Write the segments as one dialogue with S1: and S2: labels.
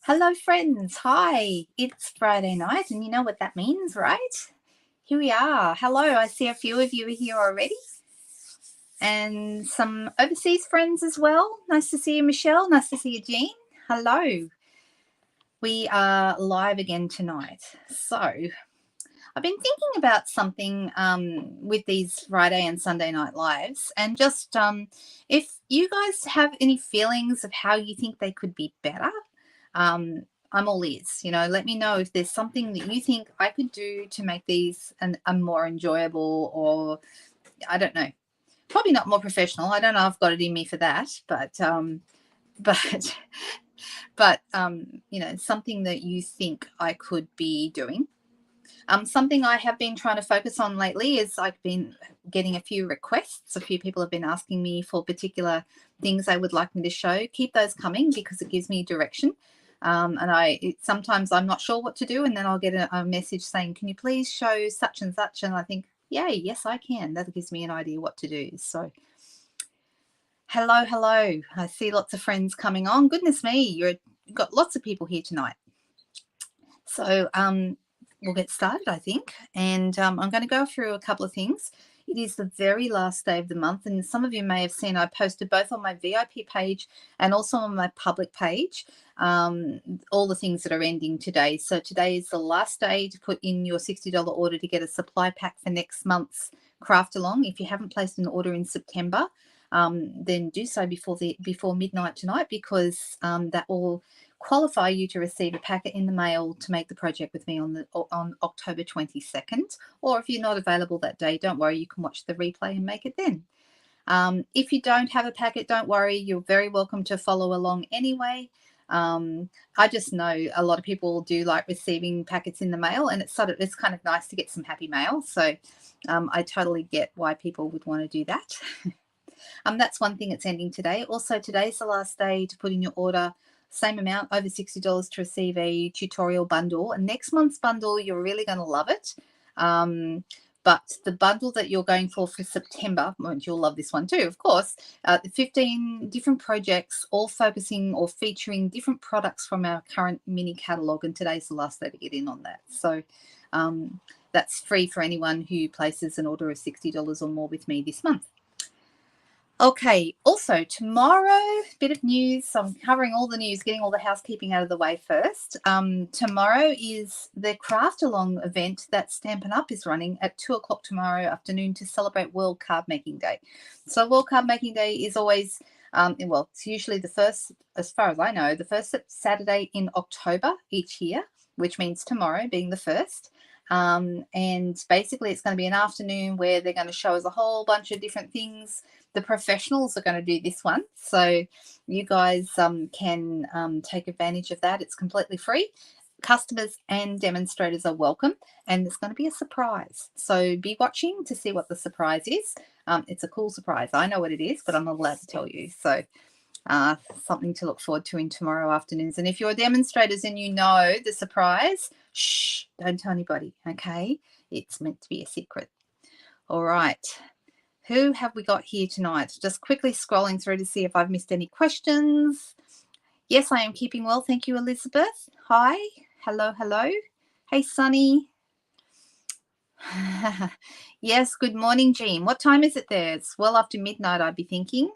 S1: Hello, friends. Hi. It's Friday night, and you know what that means, right? Here we are. Hello. I see a few of you are here already, and some overseas friends as well. Nice to see you, Michelle. Nice to see you, Jean. Hello. We are live again tonight. So, I've been thinking about something with these Friday and Sunday night lives, and just if you guys have any feelings of how you think they could be better, I'm all ears. Let me know if there's something that you think I could do to make these a more enjoyable, or I don't know, probably not more professional. I don't know if I've got it in me for that, but but something that you think I could be doing. Something I have been trying to focus on lately is I've been getting a few requests. A few people have been asking me for particular things they would like me to show. Keep those coming because it gives me direction. And sometimes I'm not sure what to do, and then I'll get a message saying, can you please show such and such? And I think, yay, yes, I can. That gives me an idea what to do. So hello. I see lots of friends coming on. Goodness me, you've got lots of people here tonight. So we'll get started, I think. And I'm going to go through a couple of things. It is the very last day of the month, and some of you may have seen I posted both on my VIP page and also on my public page all the things that are ending today. So today is the last day to put in your $60 order to get a supply pack for next month's craft along. If you haven't placed an order in September, then do so before midnight tonight, because that will qualify you to receive a packet in the mail to make the project with me on October 22nd. Or if you're not available that day, don't worry, you can watch the replay and make it then. If you don't have a packet, don't worry, you're very welcome to follow along anyway. I just know a lot of people do like receiving packets in the mail, and it's kind of nice to get some happy mail. So I totally get why people would want to do that. That's one thing that's ending today. Also, today's the last day to put in your order. Same amount, over $60 to receive a tutorial bundle. And next month's bundle, you're really going to love it. But the bundle that you're going for September, you'll love this one too, of course, 15 different projects, all focusing or featuring different products from our current mini catalogue. And today's the last day to get in on that. So that's free for anyone who places an order of $60 or more with me this month. Okay, also tomorrow, bit of news. So I'm covering all the news, getting all the housekeeping out of the way first. Tomorrow is the Craft Along event that Stampin' Up is running at 2 o'clock tomorrow afternoon to celebrate World Card Making Day. So World Card Making Day is always, it's usually the first, as far as I know, the first Saturday in October each year, which means tomorrow being the first. And basically it's going to be an afternoon where they're going to show us a whole bunch of different things. The professionals are going to do this one, so you guys can take advantage of that. It's completely free. Customers and demonstrators are welcome, and there's going to be a surprise. So be watching to see what the surprise is. It's a cool surprise. I know what it is, but I'm not allowed to tell you. So something to look forward to in tomorrow afternoons. And if you're demonstrators and you know the surprise, shh, don't tell anybody, okay? It's meant to be a secret. All right. Who have we got here tonight? Just quickly scrolling through to see if I've missed any questions. Yes, I am keeping well. Thank you, Elizabeth. Hi. Hello. Hey, Sunny. Yes, good morning, Jean. What time is it there? It's well after midnight, I'd be thinking.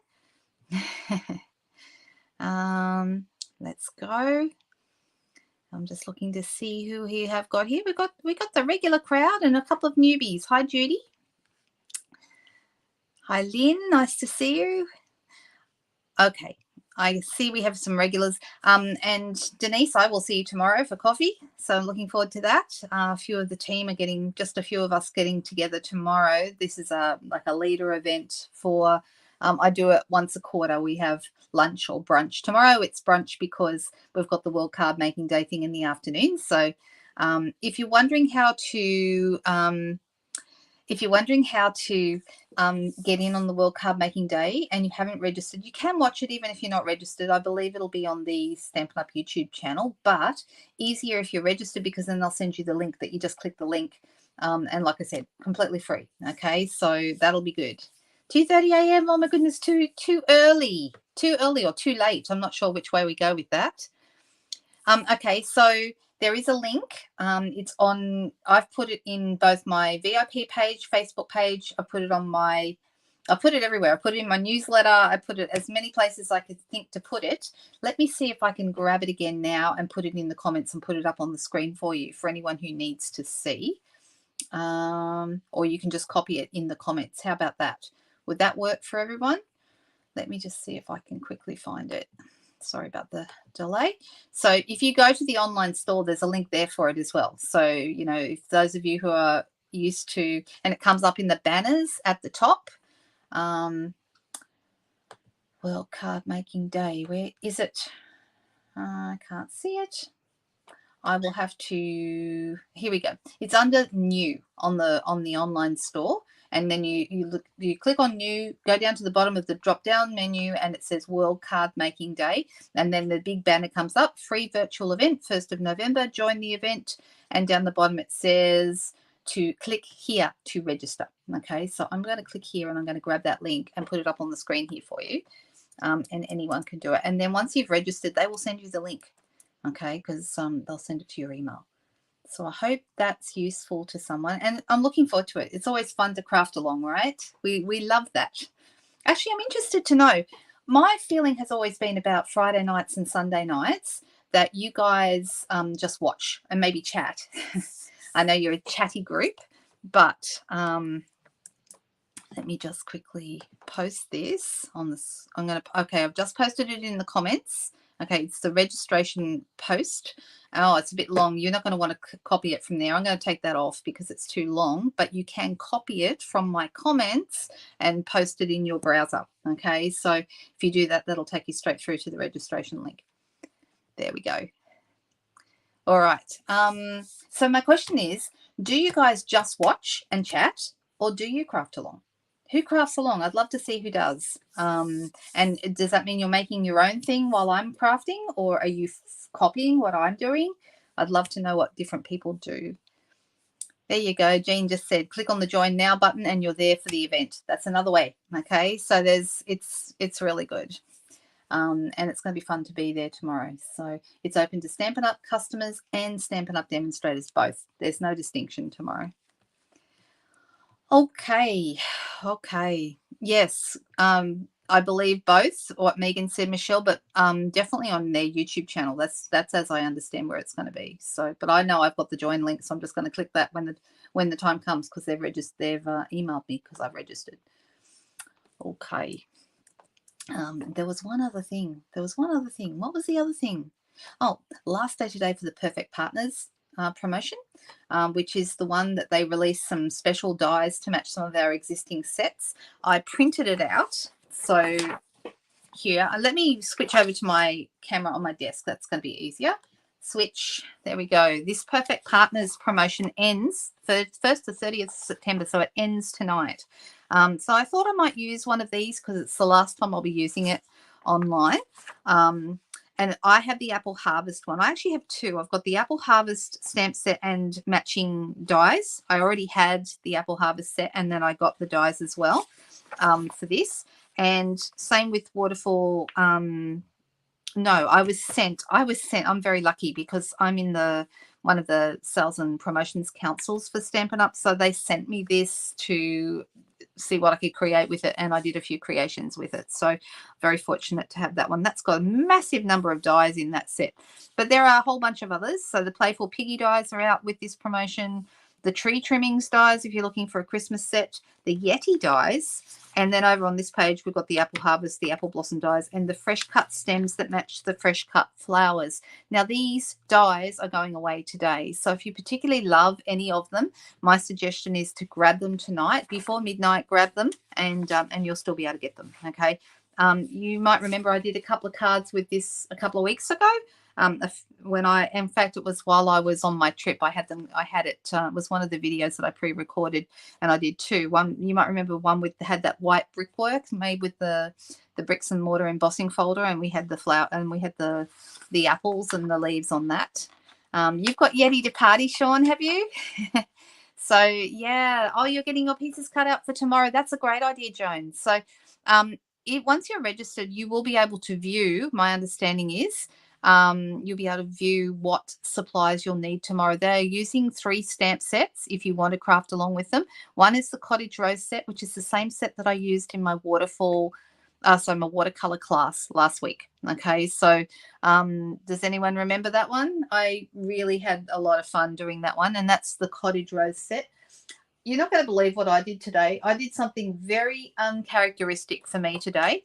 S1: Let's go. I'm just looking to see who we have got here. We got the regular crowd and a couple of newbies. Hi, Judy. Hi, Lynn. Nice to see you. Okay, I see we have some regulars. And Denise, I will see you tomorrow for coffee. So I'm looking forward to that. A few of the team are just a few of us getting together tomorrow. This is like a leader event for, I do it once a quarter. We have lunch or brunch. Tomorrow it's brunch because we've got the World Card Making Day thing in the afternoon. So if you're wondering how to get in on the World Card Making Day and you haven't registered, you can watch it even if you're not registered. I believe it'll be on the Stampin' Up YouTube channel, but easier if you're registered, because then they'll send you the link that you just click the link. And like I said, completely free. Okay, so that'll be good. 2:30 a.m. Oh my goodness, too early or too late. I'm not sure which way we go with that. Okay, so there is a link. It's on. I've put it in both my VIP page, Facebook page. I put it everywhere. I put it in my newsletter. I put it as many places I could think to put it. Let me see if I can grab it again now and put it in the comments and put it up on the screen for you for anyone who needs to see. Or you can just copy it in the comments. How about that? Would that work for everyone? Let me just see if I can quickly find it. Sorry about the delay. So if you go to the online store, there's a link there for it as well. So, you know, if those of you who are used to, and it comes up in the banners at the top, World Card Making Day. Where is it? I can't see it. I will have to. Here we go. It's under New on the online store, and then you click on New, go down to the bottom of the drop down menu, and it says World Card Making Day, and then the big banner comes up: free virtual event, 1st of November. Join the event, and down the bottom it says to click here to register. Okay, so I'm going to click here, and I'm going to grab that link and put it up on the screen here for you. And anyone can do it. And then once you've registered, they will send you the link, okay, because they'll send it to your email. So I hope that's useful to someone, and I'm looking forward to it. It's always fun to craft along, right? We love that. Actually, I'm interested to know. My feeling has always been about Friday nights and Sunday nights that you guys just watch and maybe chat. I know you're a chatty group, but let me just quickly post this on this. Okay, I've just posted it in the comments. Okay, it's the registration post. Oh, it's a bit long. You're not going to want to copy it from there. I'm going to take that off because it's too long, but you can copy it from my comments and post it in your browser. Okay, so if you do that, that'll take you straight through to the registration link. There we go. All right. So my question is, do you guys just watch and chat, or do you craft along? Who crafts along? I'd love to see who does. And does that mean you're making your own thing while I'm crafting, or are you copying what I'm doing? I'd love to know what different people do. There you go. Jean just said, click on the join now button and you're there for the event. That's another way. Okay, so it's really good. And it's going to be fun to be there tomorrow. So it's open to Stampin' Up customers and Stampin' Up demonstrators both. There's no distinction tomorrow. Okay. Yes, I believe both what Megan said, Michelle, but definitely on their YouTube channel. That's as I understand where it's going to be. So, but I know I've got the join link, so I'm just going to click that when the time comes, because they've emailed me because I've registered. Okay. There was one other thing. What was the other thing? Oh, last day today for the Perfect Partners promotion, which is the one that they released some special dies to match some of our existing sets. I printed it out. So here, let me switch over to my camera on my desk. That's going to be easier. Switch. There we go. This Perfect Partners promotion ends 1st to 30th of September, so it ends tonight. So I thought I might use one of these because it's the last time I'll be using it online. And I have the Apple Harvest one. I actually have two. I've got the Apple Harvest stamp set and matching dies. I already had the Apple Harvest set, and then I got the dies as well for this. And same with Waterfall. No, I was sent. I'm very lucky because I'm in one of the sales and promotions councils for Stampin' Up. So they sent me this to see what I could create with it, and I did a few creations with it. So very fortunate to have that one. That's got a massive number of dies in that set, but there are a whole bunch of others. So the Playful Piggy dies are out with this promotion, the Tree Trimmings dies if you're looking for a Christmas set, the Yeti dies, and then over on this page we've got the Apple Harvest, the Apple Blossom dies, and the fresh cut stems that match the fresh cut flowers. Now these dies are going away today, so if you particularly love any of them, my suggestion is to grab them tonight before midnight. Grab them, and you'll still be able to get them. Okay. You might remember I did a couple of cards with this a couple of weeks ago. In fact, it was while I was on my trip. It was one of the videos that I pre-recorded, and I did two. One, you might remember, one had that white brickwork made with the bricks and mortar embossing folder, and we had the flower, and we had the apples and the leaves on that. You've got Yeti to party, Sean, have you? So yeah. Oh, you're getting your pieces cut out for tomorrow. That's a great idea, Joan. So once you're registered, you will be able to view, my understanding is, You'll be able to view what supplies you'll need tomorrow. They're using 3 stamp sets if you want to craft along with them. One is the Cottage Rose set, which is the same set that I used in my watercolor class last week. Okay, so does anyone remember that one? I really had a lot of fun doing that one, and that's the Cottage Rose set. You're not going to believe what I did today. I did something very uncharacteristic for me today.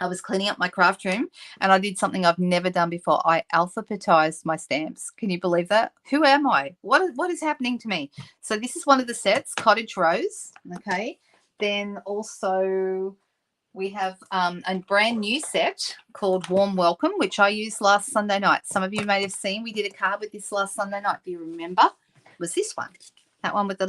S1: I was cleaning up my craft room and I did something I've never done before. I alphabetized my stamps. Can you believe that? Who am I? What is happening to me? So this is one of the sets, Cottage Rose. Okay. Then also we have a brand new set called Warm Welcome, which I used last Sunday night. Some of you may have seen we did a card with this last Sunday night. Do you remember? It was this one. That one with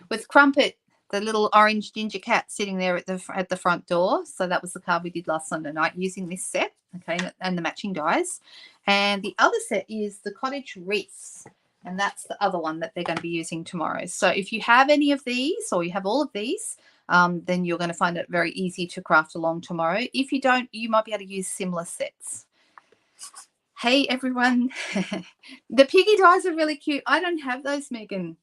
S1: with Crumpet, the little orange ginger cat sitting there at the front door. So that was the card we did last Sunday night using this set, okay, and the matching dies. And the other set is the Cottage Wreaths, and that's the other one that they're going to be using tomorrow. So if you have any of these or you have all of these, then you're going to find it very easy to craft along tomorrow. If you don't, you might be able to use similar sets. Hey, everyone. The piggy dies are really cute. I don't have those, Megan.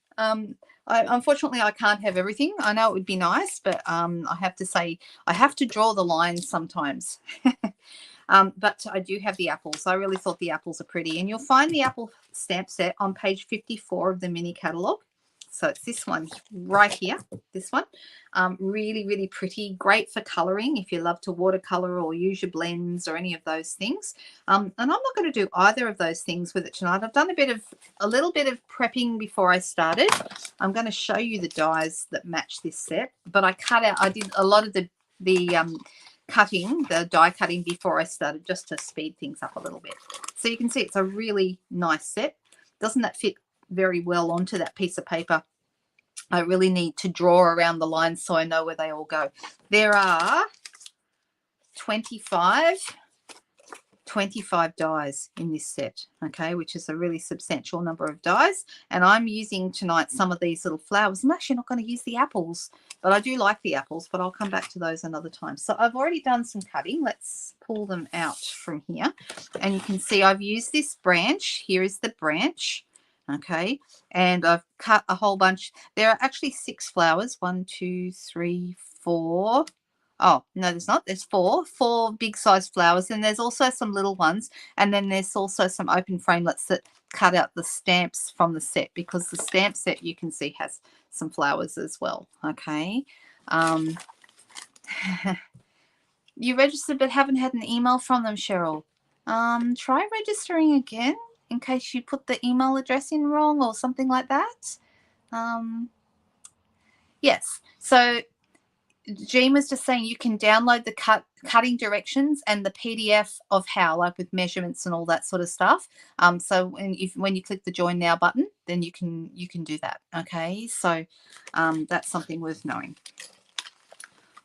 S1: Unfortunately, I can't have everything. I know it would be nice, but I have to say I have to draw the lines sometimes. But I do have the apples. I really thought the apples are pretty. And you'll find the apple stamp set on page 54 of the mini catalogue. So it's this one right here, this one. Really, really pretty. Great for colouring if you love to watercolour or use your blends or any of those things. And I'm not going to do either of those things with it tonight. I've done a little bit of prepping before I started. I'm going to show you the dies that match this set. But I did a lot of the die cutting before I started, just to speed things up a little bit. So you can see it's a really nice set. Doesn't that fit very well onto that piece of paper? I really need to draw around the lines so I know where they all go. There are 25 dies in this set, okay, which is a really substantial number of dies. And I'm using tonight some of these little flowers. I'm actually not going to use the apples, but I do like the apples, but I'll come back to those another time. So I've already done some cutting. Let's pull them out from here. And you can see I've used this branch. Here is the branch. Okay, and I've cut a whole bunch. There are actually 6 flowers. 1, 2, 3, 4. Oh, no, there's not. There's 4 big size flowers, and there's also some little ones. And then there's also some open framelits that cut out the stamps from the set, because the stamp set, you can see, has some flowers as well. Okay. You registered but haven't had an email from them, Cheryl. Try registering again, in case you put the email address in wrong or something like that. Yes, so Jean was just saying you can download the cutting directions and the PDF of how, like with measurements and all that sort of stuff. So when you click the Join Now button, then you can do that. Okay, so that's something worth knowing.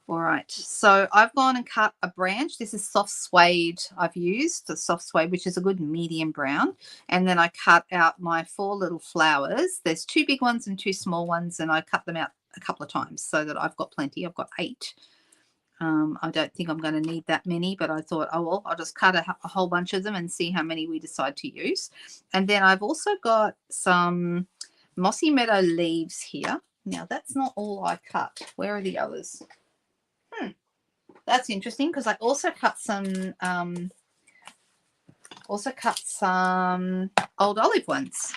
S1: All right, so I've gone and cut a branch. This is soft suede I've used, the soft suede, which is a good medium brown. And then I cut out my 4 little flowers. There's 2 big ones and 2 small ones, and I cut them out a couple of times so that I've got plenty. I've got 8. I don't think I'm going to need that many, but I thought, oh, well, I'll just cut a whole bunch of them and see how many we decide to use. And then I've also got some Mossy Meadow leaves here. Now, that's not all I cut. Where are the others? That's interesting, because I also cut some old olive ones.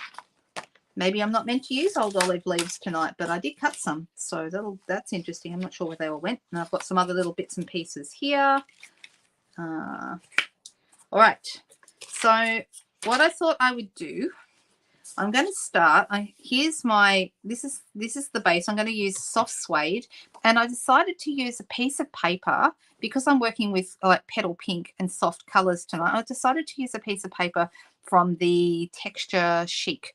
S1: Maybe I'm not meant to use old olive leaves tonight, but I did cut some, so that's interesting. I'm not sure where they all went. And I've got some other little bits and pieces here. All right, so what I thought I would do, I'm going to start. This is the base. I'm going to use soft suede, and I decided to use a piece of paper because I'm working with like petal pink and soft colors tonight. I decided to use a piece of paper from the Texture Chic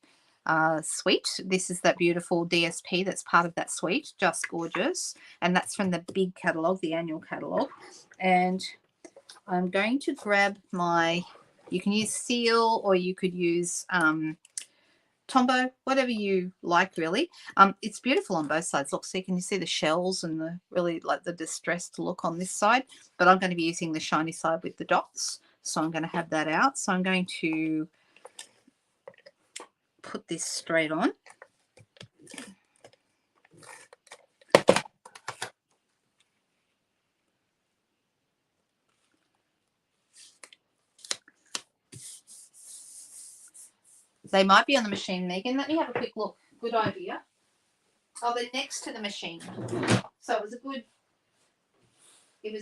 S1: suite. This is that beautiful DSP that's part of that suite. Just gorgeous. And that's from the big catalog, the annual catalog. And I'm going to grab you can use seal, or you could use Tombow, whatever you like, really. It's beautiful on both sides. Look, so can you see the shells and really like the distressed look on this side? But I'm going to be using the shiny side with the dots. So I'm going to have that out. So I'm going to put this straight on. They might be on the machine, Megan. Let me have a quick look. Good idea. Oh, they're next to the machine. So it was a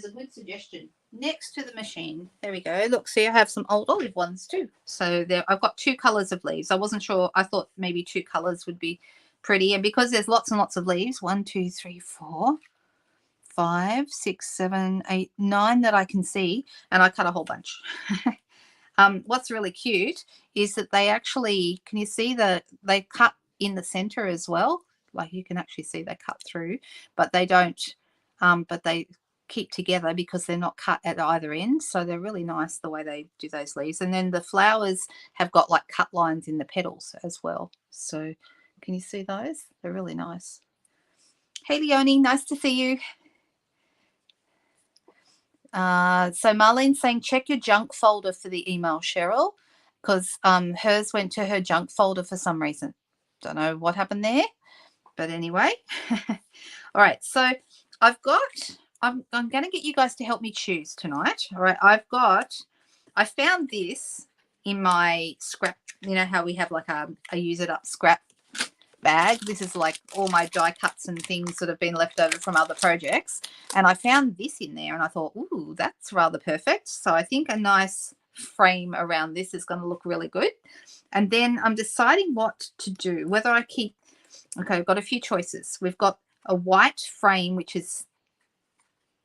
S1: good suggestion. Next to the machine. There we go. Look, see, I have some old olive ones too. So there, I've got 2 colors of leaves. I wasn't sure. I thought maybe 2 colors would be pretty. And because there's lots and lots of leaves, 1, 2, 3, 4, 5, 6, 7, 8, 9 that I can see, and I cut a whole bunch. What's really cute is that they actually, can you see they cut in the center as well? Like you can actually see they cut through, but they don't, but they keep together because they're not cut at either end. So they're really nice the way they do those leaves. And then the flowers have got like cut lines in the petals as well. So can you see those? They're really nice. Hey, Leonie, nice to see you. So Marlene's saying check your junk folder for the email, Cheryl, because hers went to her junk folder for some reason. Don't know what happened there, but anyway. All right, so I'm going to get you guys to help me choose tonight. All right, I found this in my scrap. You know how we have like a use it up scrap bag. This is like all my die cuts and things that have been left over from other projects, and I found this in there and I thought, ooh, that's rather perfect. So I think a nice frame around this is going to look really good. And then I'm deciding what to do, whether I keep, okay, I've got a few choices. We've got a white frame which is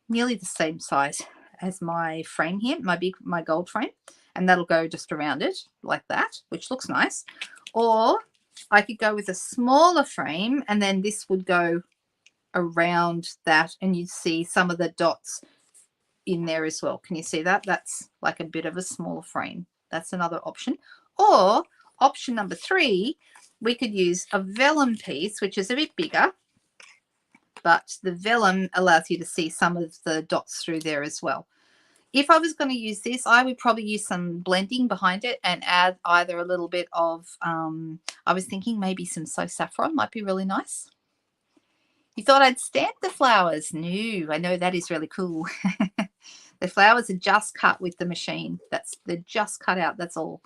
S1: nearly the same size as my frame here, my gold frame, and that'll go just around it like that, which looks nice. Or I could go with a smaller frame and then this would go around that and you'd see some of the dots in there as well. Can you see that? That's like a bit of a smaller frame. That's another option. Or option number 3, we could use a vellum piece, which is a bit bigger, but the vellum allows you to see some of the dots through there as well. If I was going to use this, I would probably use some blending behind it and add either a little bit of, I was thinking maybe some So Saffron might be really nice. You thought I'd stamp the flowers? No, I know that is really cool. The flowers are just cut with the machine. They're just cut out, that's all.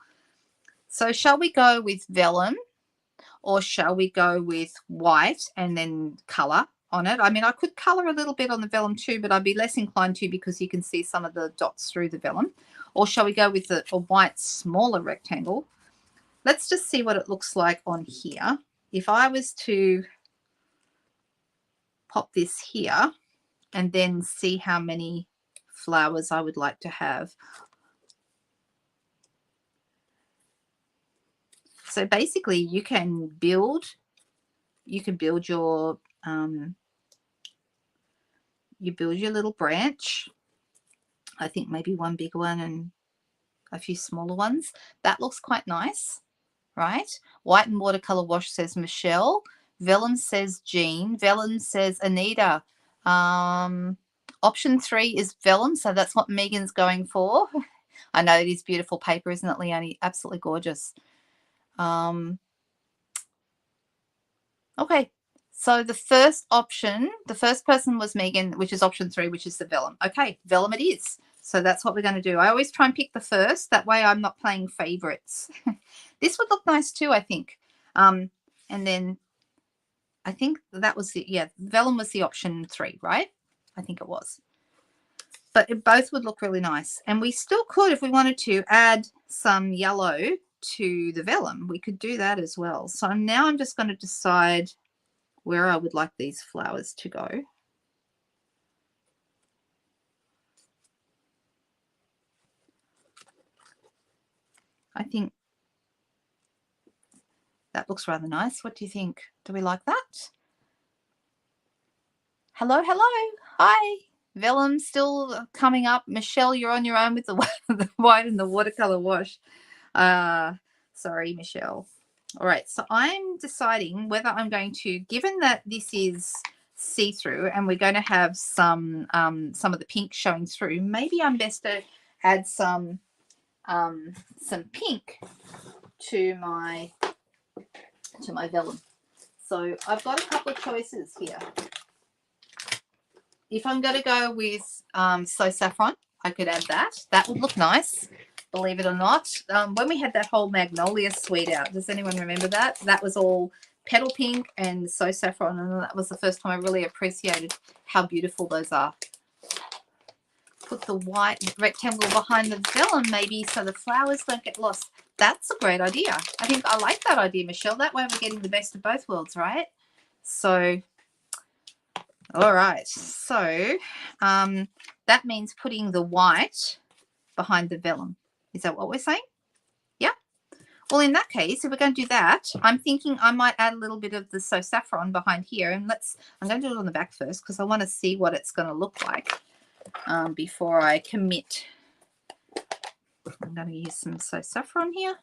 S1: So shall we go with vellum or shall we go with white and then colour on it? I mean, I could colour a little bit on the vellum too, but I'd be less inclined to because you can see some of the dots through the vellum. Or shall we go with a white smaller rectangle? Let's just see what it looks like on here. If I was to pop this here and then see how many flowers I would like to have. So basically you can build your you build your little branch. I think maybe one big one and a few smaller ones. That looks quite nice, right? White and watercolor wash says Michelle. Vellum says Jean. Vellum says Anita. Option 3 is vellum, so that's what Megan's going for. I know it is beautiful paper, isn't it, Leonie? Absolutely gorgeous. Okay, so the first option, the first person was Megan, which is option 3, which is the vellum. Okay, vellum it is. So that's what we're going to do. I always try and pick the first. That way I'm not playing favorites. This would look nice too, I think. And then I think that was the, yeah, vellum was the option 3, right? I think it was. But it both would look really nice. And we still could, if we wanted to, add some yellow to the vellum. We could do that as well. So now I'm just going to decide where I would like these flowers to go. I think that looks rather nice. What do you think? Do we like that? Hello, hello. Hi. Vellum still coming up. Michelle, you're on your own with the white and the watercolor wash. Sorry, Michelle. All right, so I'm deciding whether I'm going to, given that this is see-through and we're going to have some of the pink showing through, maybe I'm best to add some some pink to my vellum. So I've got a couple of choices here. If I'm going to go with So Saffron, I could add that. That would look nice, believe it or not. When we had that whole Magnolia suite out, does anyone remember that? That was all petal pink and So Saffron, and that was the first time I really appreciated how beautiful those are. Put the white rectangle behind the vellum maybe so the flowers don't get lost. That's a great idea. I think I like that idea, Michelle. That way we're getting the best of both worlds, right? So, all right. So that means putting the white behind the vellum. Is that what we're saying? Yeah. Well, in that case, if we're going to do that, I'm thinking I might add a little bit of the So Saffron behind here. And I'm going to do it on the back first because I want to see what it's going to look like before I commit. I'm going to use some So Saffron here.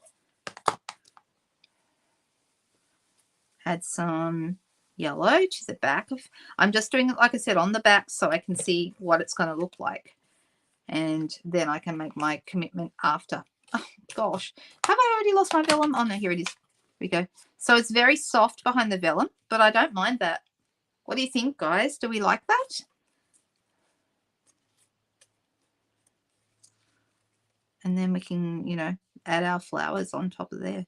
S1: Add some yellow to the back of. I'm just doing it, like I said, on the back so I can see what it's going to look like. And then I can make my commitment after. Oh, gosh. Have I already lost my vellum? Oh, no, here it is. Here we go. So it's very soft behind the vellum, but I don't mind that. What do you think, guys? Do we like that? And then we can, you know, add our flowers on top of there.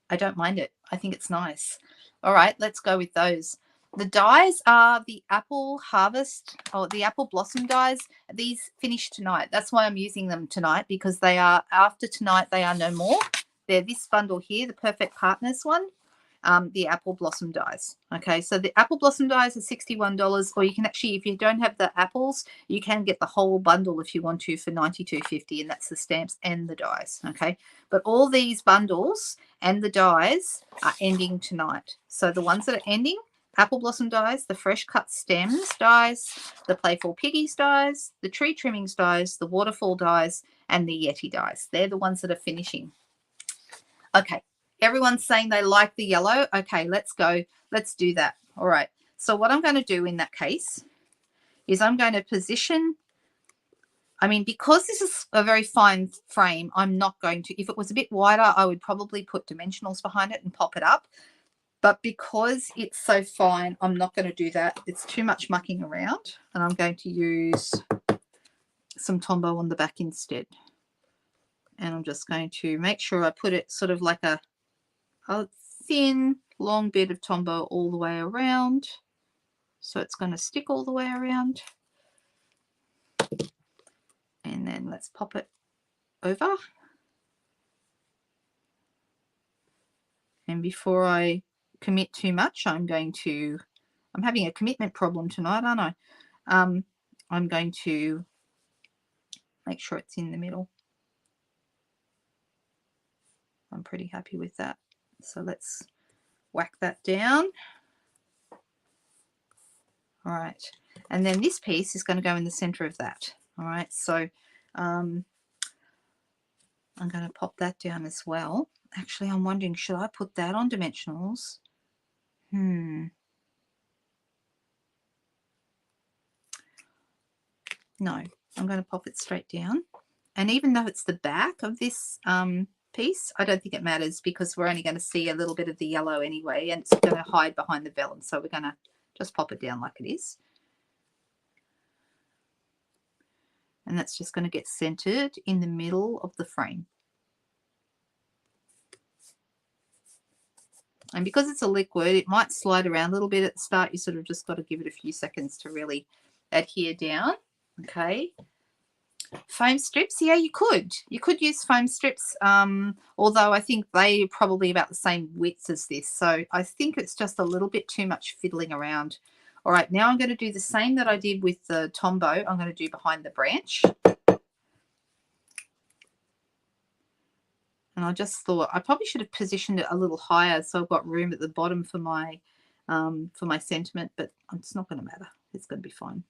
S1: I don't mind it. I think it's nice. All right, let's go with those. The dies are the Apple Harvest or the Apple Blossom dies. These finish tonight. That's why I'm using them tonight, because they are, after tonight, they are no more. They're this bundle here, the Perfect Partners one, the Apple Blossom dies. Okay, so the Apple Blossom dies are $61, or you can actually, if you don't have the apples, you can get the whole bundle if you want to for $92.50, and that's the stamps and the dies. Okay, but all these bundles and the dies are ending tonight. So the ones that are ending, Apple Blossom dies, the Fresh Cut Stems dies, the Playful Piggies dies, the Tree Trimmings dies, the Waterfall dies, and the Yeti dies. They're the ones that are finishing. Okay, everyone's saying they like the yellow. Okay, let's go. Let's do that. All right. So what I'm going to do in that case is I'm going to position, I mean, because this is a very fine frame, I'm not going to, if it was a bit wider, I would probably put dimensionals behind it and pop it up. But because it's so fine, I'm not going to do that. It's too much mucking around. And I'm going to use some Tombow on the back instead. And I'm just going to make sure I put it sort of like a thin, long bit of Tombow all the way around. So it's going to stick all the way around. And then let's pop it over. And before I commit too much, I'm having a commitment problem tonight, aren't I? I'm going to make sure it's in the middle. I'm pretty happy with that. So let's whack that down. All right. And then this piece is going to go in the center of that. All right. So I'm going to pop that down as well. Actually, I'm wondering, should I put that on dimensionals? No, I'm going to pop it straight down. And even though it's the back of this piece, I don't think it matters, because we're only going to see a little bit of the yellow anyway, and it's going to hide behind the vellum. So we're going to just pop it down like it is. And that's just going to get centered in the middle of the frame. And because it's a liquid, it might slide around a little bit at the start. You sort of just got to give it a few seconds to really adhere down. Okay. Foam strips, yeah, you could use foam strips, although I think they're probably about the same width as this, so I think it's just a little bit too much fiddling around. All right, now I'm going to do the same that I did with the Tombow. I'm going to do behind the branch, and I just thought I probably should have positioned it a little higher so I've got room at the bottom for my sentiment, but it's not going to matter. It's going to be fine.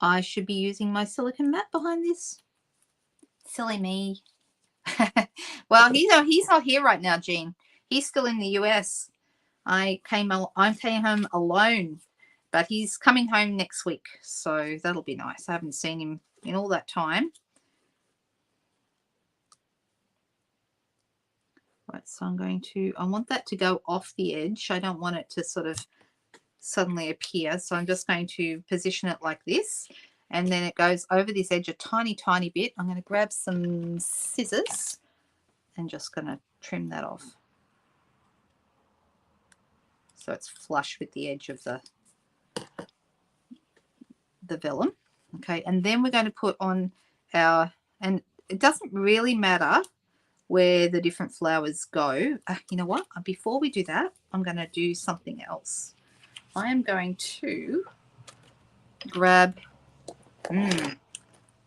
S1: I should be using my silicone mat behind this. Silly me. Well, he's not here right now, Jean. He's still in the US. I came home alone but he's coming home next week, so that'll be nice. I haven't seen him in all that time. Right, so I want that to go off the edge. I don't want it to sort of suddenly appear, so I'm just going to position it like this, and then it goes over this edge a tiny bit. I'm going to grab some scissors and just going to trim that off so it's flush with the edge of the vellum. Okay, and then we're going to put on our, and it doesn't really matter where the different flowers go. You know what, before we do that, I'm going to do something else. I am going to grab,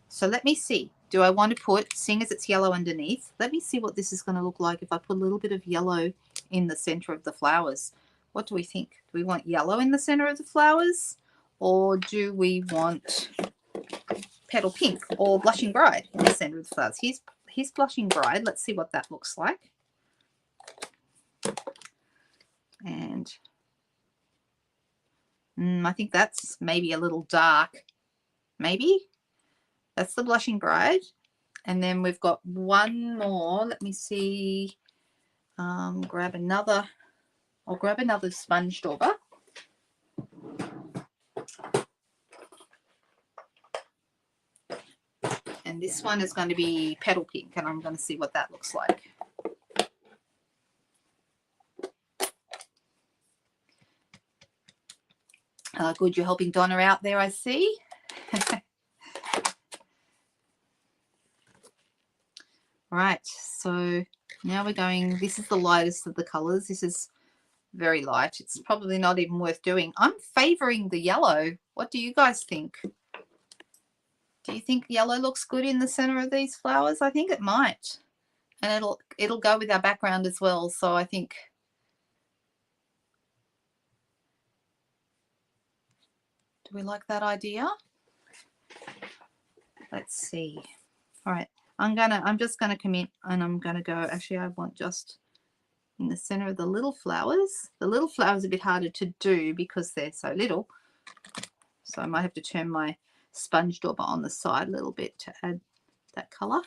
S1: so let me see, do I want to put, seeing as it's yellow underneath, let me see what this is going to look like if I put a little bit of yellow in the center of the flowers. What do we think? Do we want yellow in the center of the flowers, or do we want petal pink or blushing bride in the center of the flowers? Here's blushing bride. Let's see what that looks like. And I think that's maybe a little dark. Maybe that's the blushing bride. And then we've got one more. Let me see. Grab another. I'll grab another sponge dauber. And this one is going to be petal pink, and I'm going to see what that looks like. Good, you're helping Donna out there, I see. Right, so now we're going, this is the lightest of the colors. This is very light. It's probably not even worth doing. I'm favoring the yellow. What do you guys think? Do you think yellow looks good in the center of these flowers? I think it might. And it'll go with our background as well. So I think, do we like that idea? Let's see. All right. I'm just gonna commit, and I'm gonna go, actually I want just in the center of the little flowers. The little flowers are a bit harder to do because they're so little. So I might have to turn my sponge dauber on the side a little bit to add that color.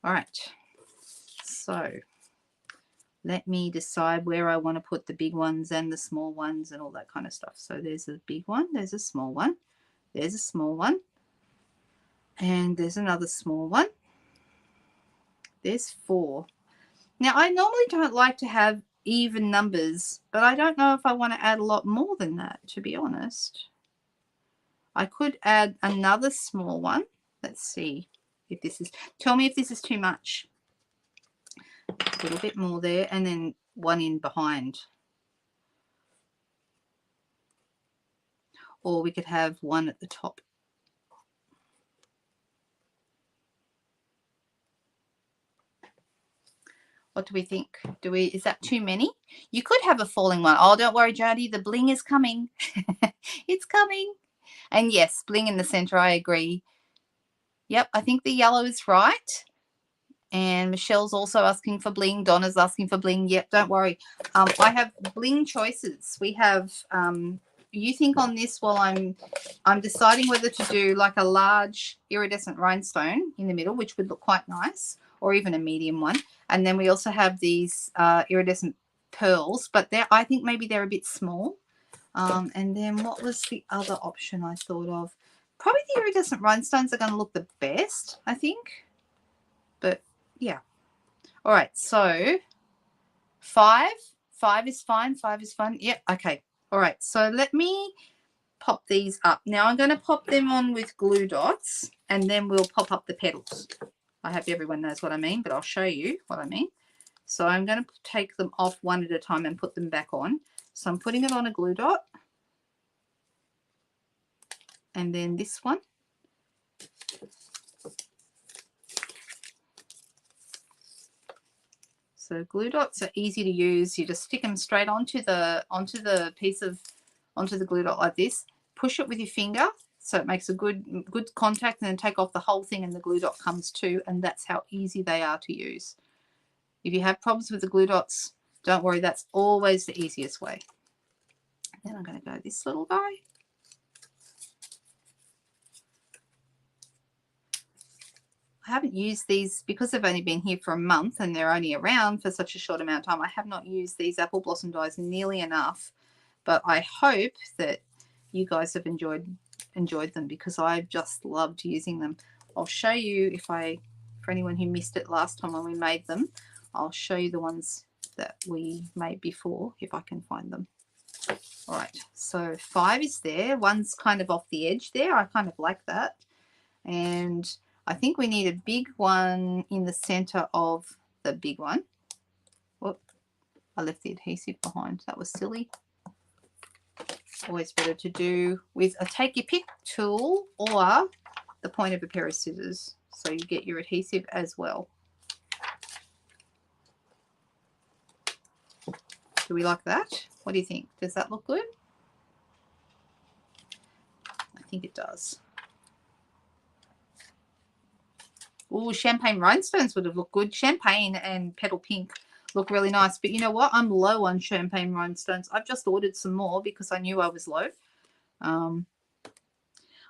S1: All right, so let me decide where I want to put the big ones and the small ones and all that kind of stuff. So there's a big one, there's a small one, there's a small one, and there's another small one. There's 4. Now I normally don't like to have even numbers, but I don't know if I want to add a lot more than that, to be honest. I could add another small one. Let's see if this is, tell me if this is too much. A little bit more there, and then one in behind. Or we could have one at the top. What do we think? Is that too many? You could have a falling one. Oh, don't worry, Jody, the bling is coming. It's coming. And yes, bling in the center, I agree. Yep, I think the yellow is right. And Michelle's also asking for bling. Donna's asking for bling. Yep, don't worry. I have bling choices. We have, you think on this while I'm deciding whether to do like a large iridescent rhinestone in the middle, which would look quite nice, or even a medium one. And then we also have these iridescent pearls, but I think maybe they're a bit small. And then what was the other option I thought of? Probably the iridescent rhinestones are going to look the best, I think. But yeah. All right, so 5 is fine. 5 is fine. Yep, okay. All right, so let me pop these up. Now I'm going to pop them on with glue dots, and then we'll pop up the petals. I hope everyone knows what I mean, but I'll show you what I mean. So I'm going to take them off one at a time and put them back on. So I'm putting it on a glue dot. And then this one. So glue dots are easy to use. You just stick them straight onto the glue dot like this. Push it with your finger so it makes a good contact, and then take off the whole thing and the glue dot comes too, and that's how easy they are to use. If you have problems with the glue dots, Don't worry, that's always the easiest way. Then I'm going to go this little guy. I haven't used these because they've only been here for a month and they're only around for such a short amount of time. I have not used these apple blossom dies nearly enough, but I hope that you guys have enjoyed them because I've just loved using them. I'll show you for anyone who missed it last time when we made them, I'll show you the ones that we made before if I can find them. All right, so 5 is there. One's kind of off the edge there. I kind of like that. And I think we need a big one in the center of the big one. Whoop, I left the adhesive behind. That was silly. Always better to do with a take your pick tool or the point of a pair of scissors so you get your adhesive as well. Do we like that? What do you think? Does that look good? I think it does. Oh, champagne rhinestones would have looked good. Champagne and petal pink look really nice. But you know what? I'm low on champagne rhinestones. I've just ordered some more because I knew I was low. I'm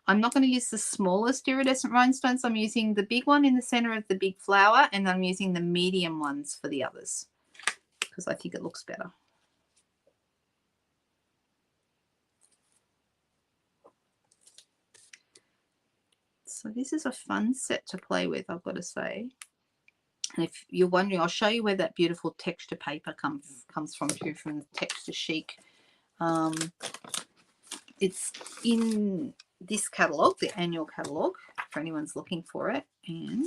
S1: not going to use the smallest iridescent rhinestones. I'm using the big one in the center of the big flower, and I'm using the medium ones for the others because I think it looks better. So this is a fun set to play with, I've got to say. And if you're wondering, I'll show you where that beautiful texture paper comes from too, from Texture Chic. It's in this catalogue, the annual catalogue, for anyone's looking for it. And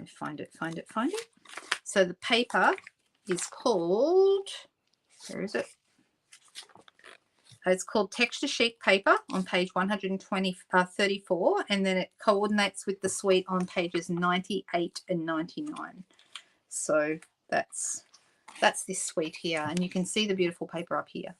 S1: find it. So the paper is called, where is it? It's called Texture Chic paper on page 134, and then it coordinates with the suite on pages 98 and 99. So that's this suite here, and you can see the beautiful paper up here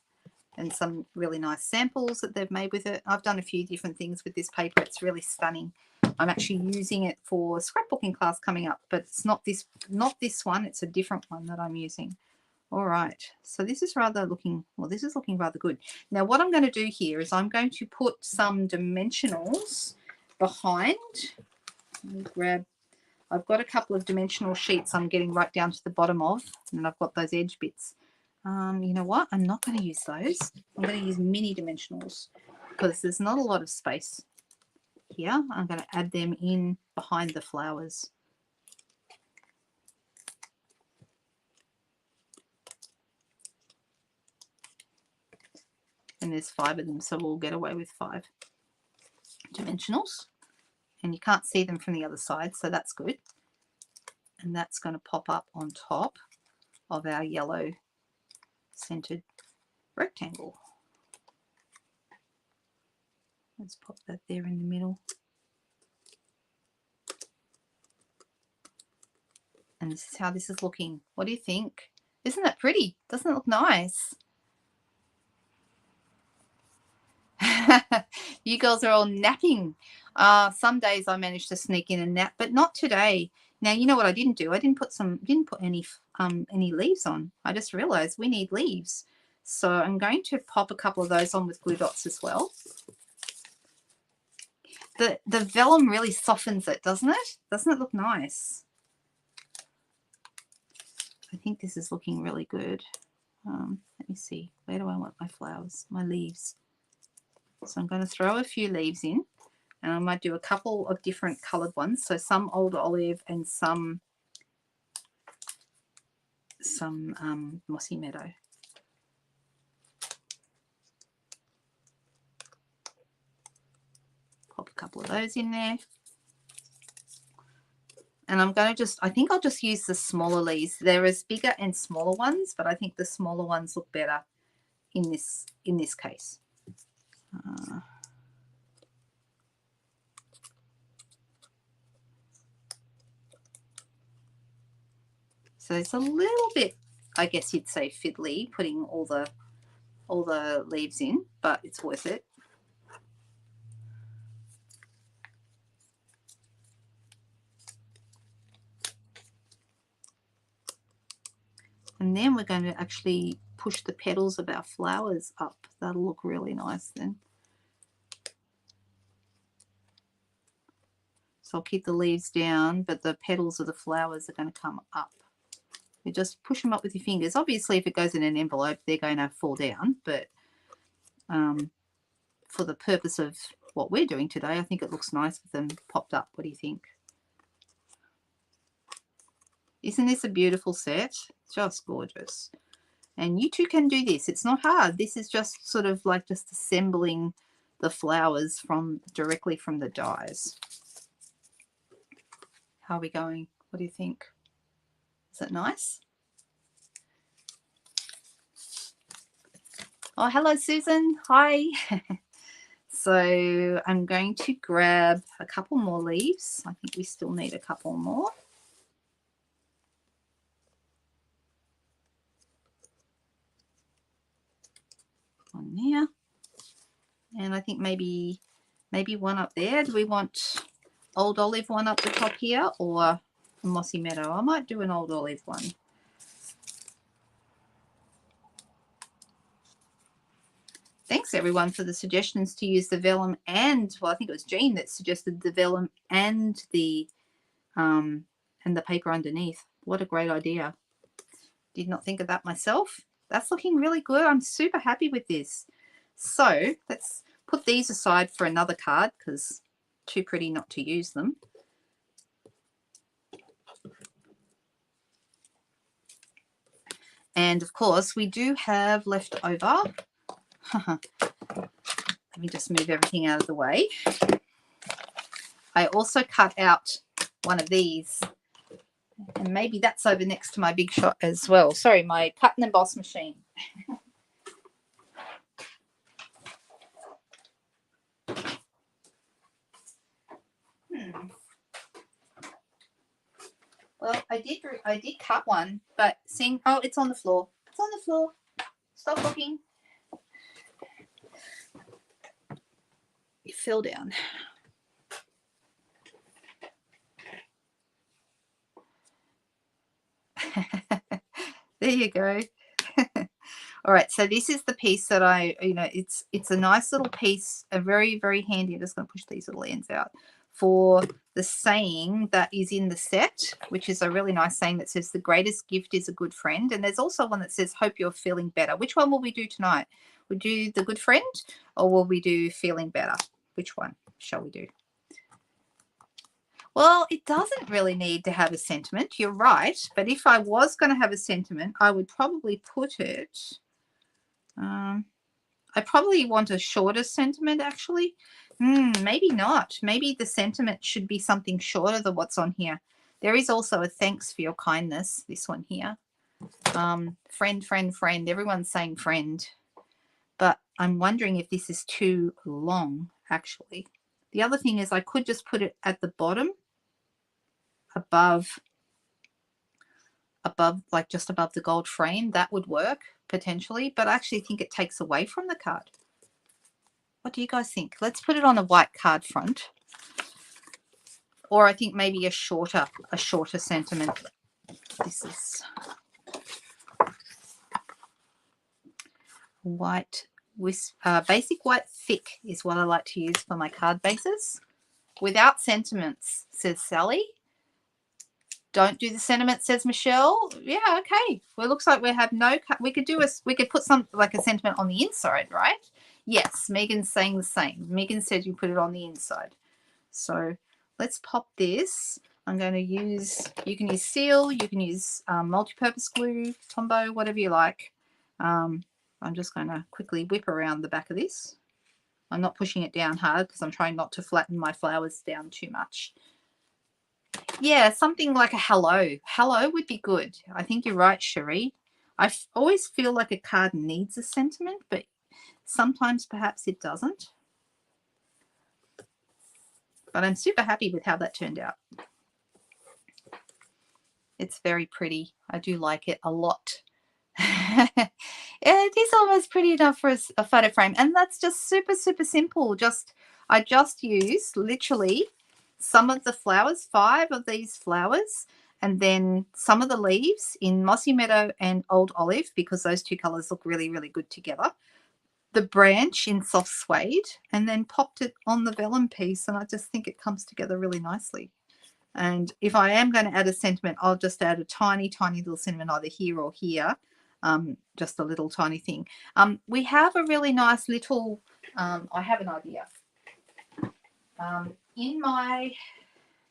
S1: and some really nice samples that they've made with it. I've done a few different things with this paper. It's really stunning. I'm actually using it for scrapbooking class coming up, but it's not this one. It's a different one that I'm using. All right, so this is looking rather good. Now what I'm going to do here is I'm going to put some dimensionals behind. I've got a couple of dimensional sheets I'm getting right down to the bottom of, and I've got those edge bits. You know what? I'm not going to use those. I'm going to use mini dimensionals because there's not a lot of space here. I'm going to add them in behind the flowers. And there's 5 of them, so we'll get away with 5 dimensionals. And you can't see them from the other side, so that's good. And that's going to pop up on top of our yellow centered rectangle. Let's pop that there in the middle. And this is how this is looking. What do you think? Isn't that pretty? Doesn't it look nice? You girls are all napping. Some days I manage to sneak in a nap, but not today. Now you know what I didn't do. I didn't put any leaves on. I just realized we need leaves, so I'm going to pop a couple of those on with glue dots as well. The vellum really softens it, doesn't it? Doesn't it look nice? I think this is looking really good. Let me see. Where do I want my flowers? My leaves. So I'm going to throw a few leaves in, and I might do a couple of different coloured ones. So some old olive and some mossy meadow. Pop a couple of those in there. And I'm going to I think I'll just use the smaller leaves. There is bigger and smaller ones, but I think the smaller ones look better in this case. So it's a little bit, I guess you'd say, fiddly putting all the leaves in, but it's worth it. And then we're going to actually push the petals of our flowers up. That'll look really nice then. So I'll keep the leaves down, but the petals of the flowers are going to come up. You just push them up with your fingers. Obviously, if it goes in an envelope, they're going to fall down. But for the purpose of what we're doing today, I think it looks nice with them popped up. What do you think? Isn't this a beautiful set? Just gorgeous. And you too can do this. It's not hard. This is just sort of like just assembling the flowers directly from the dies. How are we going? What do you think? Is it nice? Oh, hello, Susan. Hi. So I'm going to grab a couple more leaves. I think we still need a couple more. On there. And I think maybe one up there. Do we want old olive one up the top here or a mossy meadow? I might do an old olive one. Thanks everyone for the suggestions to use the vellum and, well, I think it was Jean that suggested the vellum and the paper underneath. What a great idea. Did not think of that myself. That's looking really good. I'm super happy with this. So let's put these aside for another card because too pretty not to use them. And of course we do have left over. Let me just move everything out of the way. I also cut out one of these, and maybe that's over next to my Big Shot as well. Sorry, my cut and emboss machine. Well, I did cut one, but seeing, oh, it's on the floor. It's on the floor. Stop looking. It fell down. There you go. All right, so this is the piece that it's a nice little piece, a very, very handy. I'm just going to push these little ends out for the saying that is in the set, which is a really nice saying that says the greatest gift is a good friend. And there's also one that says hope you're feeling better. Which one will we do tonight? We'll do the good friend or will we do feeling better? Which one shall we do? Well, it doesn't really need to have a sentiment. You're right. But if I was going to have a sentiment, I would probably put it. I probably want a shorter sentiment, actually. Maybe not. Maybe the sentiment should be something shorter than what's on here. There is also a thanks for your kindness, this one here. Friend, friend, friend. Everyone's saying friend. But I'm wondering if this is too long, actually. The other thing is I could just put it at the bottom, above, like just above the gold frame. That would work potentially, but I actually think it takes away from the card. What do you guys think? Let's put it on a white card front. Or I think maybe a shorter sentiment. This is white. Basic white thick is what I like to use for my card bases. Without sentiments, says Sally. Don't do the sentiment, says Michelle. Yeah, okay. Well, it looks like we have no. We could put some like a sentiment on the inside, right? Yes, Megan's saying the same. Megan said you put it on the inside. So let's pop this. I'm going to use. You can use seal. You can use multi-purpose glue, Tombow, whatever you like. I'm just going to quickly whip around the back of this. I'm not pushing it down hard because I'm trying not to flatten my flowers down too much. Yeah, something like a hello. Hello would be good. I think you're right, Cherie. I always feel like a card needs a sentiment, but sometimes perhaps it doesn't. But I'm super happy with how that turned out. It's very pretty. I do like it a lot. It is almost pretty enough for a photo frame, and that's just super, super simple. I just used literally some of the flowers, 5 of these flowers, and then some of the leaves in Mossy Meadow and Old Olive, because those two colours look really, really good together. The branch in Soft Suede, and then popped it on the vellum piece, and I just think it comes together really nicely. And if I am going to add a sentiment, I'll just add a tiny, tiny little sentiment either here or here, just a little tiny thing. We have a really nice little, I have an idea. In my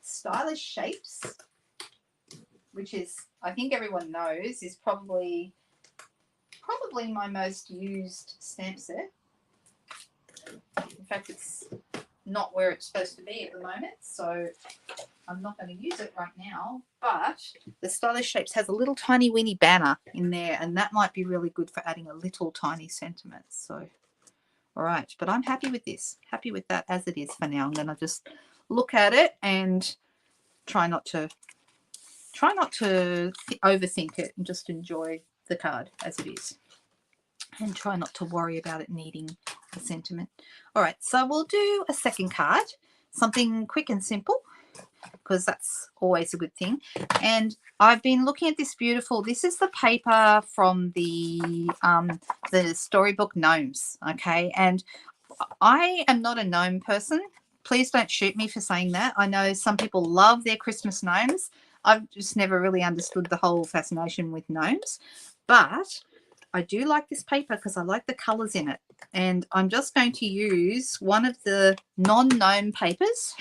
S1: Stylish Shapes, which is, I think everyone knows, is probably my most used stamp set. In fact, it's not where it's supposed to be at the moment, so I'm not going to use it right now. But the Stylish Shapes has a little tiny weeny banner in there, and that might be really good for adding a little tiny sentiment. So, all right, but I'm happy with this, happy with that as it is for now. I'm going to just look at it and try not to overthink it and just enjoy the card as it is, and try not to worry about it needing a sentiment. All right, so we'll do a second card, something quick and simple, because that's always a good thing. And I've been looking at this beautiful, this is the paper from the Storybook Gnomes, okay? And I am not a gnome person. Please don't shoot me for saying that. I know some people love their Christmas gnomes. I've just never really understood the whole fascination with gnomes. But I do like this paper because I like the colours in it. And I'm just going to use one of the non-gnome papers.